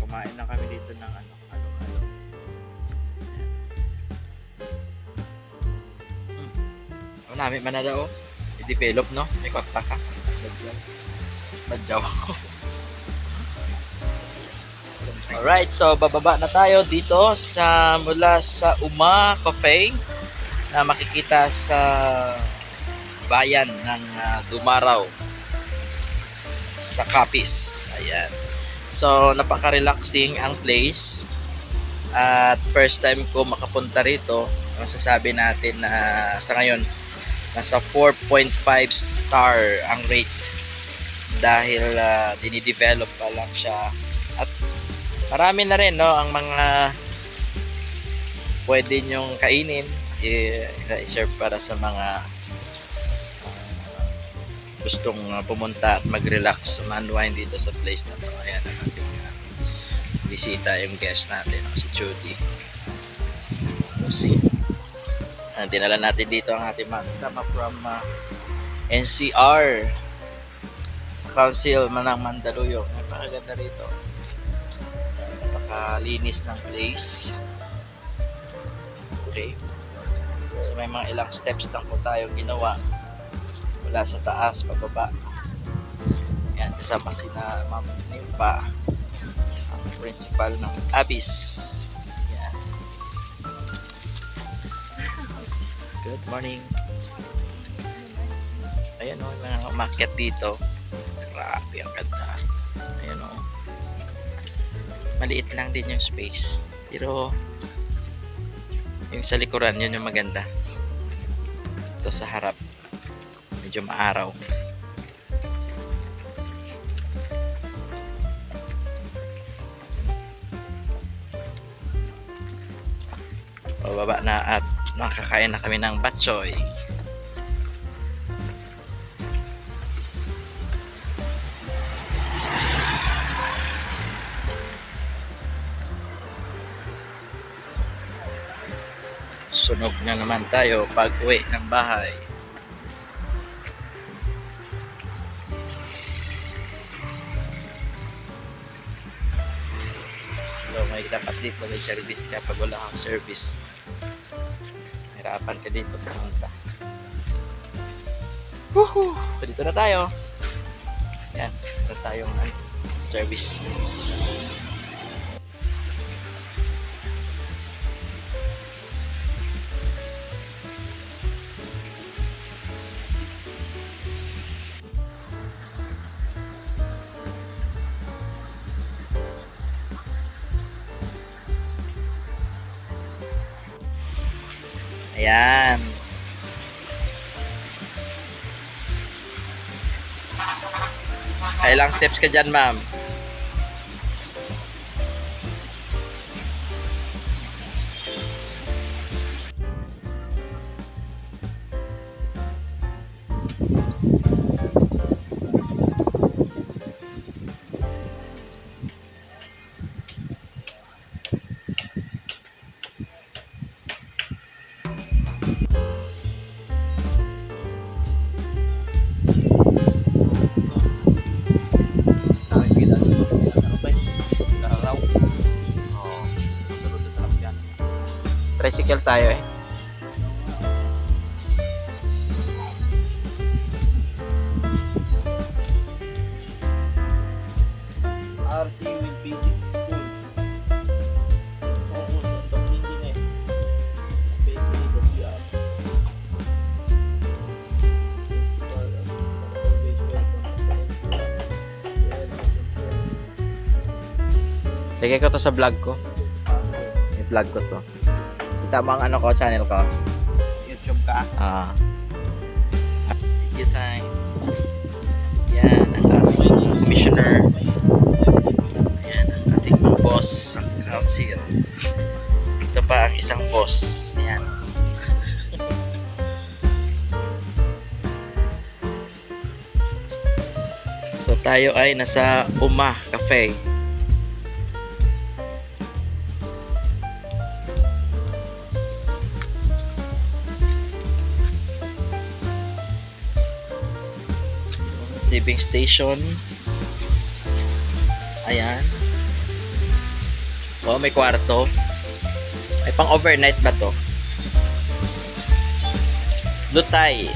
kumain na kami dito ng halo-halo. Namin man na daw i-develop, no? May kwarta ka. Badyaw. Alright, so bababa na tayo dito mula sa Uma Cafe na makikita sa bayan ng Dumaraw sa Capiz. Ayan. So napaka-relaxing ang place at first time ko makapunta rito. Masasabi natin na sa ngayon nasa 4.5 star ang rate dahil dinidevelop pa lang siya at marami na rin, no, ang mga pwede nyong kainin i-serve para sa mga gustong pumunta at mag-relax, man-wind dito sa place na to. Ayan ang ating bisita, yung guest natin, si Judy. See, dinala natin dito ang ating mga kasama from NCR sa Council ng Mandaluyong. Napakaganda rito, napakalinis ng place. Okay, so may mga ilang steps lang po tayo ginawa mula sa taas pababa. Yan, kasama sina Ma'am Nimpa, ang principal ng Abyss. Yan. Good morning. Ayan o, mga umakyat dito. Grabe, ang ganda. Ayan o, maliit lang din yung space, pero yung sa likuran, yun yung maganda. Ito sa harap medyo maaraw. Bababa na at makakain na kami ng batchoy. Sunog na naman tayo pag uwi ng bahay. So, may dapat dito may service ka. Pag wala kang service, hirapan ka dito pumunta. Woohoo! Dito na tayo. Yan, ito tayong service. Ayan. Ilang steps ka dyan, ma'am? Tricycle tayo eh. RT with basic school. Oo, ito hindi na eh. Basically, the PR. Lagay ko to sa vlog ko. May vlog ko to. Kita mo ang channel ko? YouTube ka? Video time. Yan, ang ating commissioner. Yan, ang ating mga boss sa council. Ito pa ang isang boss. Yan. So tayo ay nasa Uma Cafe. Receiving station. Ayan. Oh, may kwarto. May pang overnight ba to? Lutay.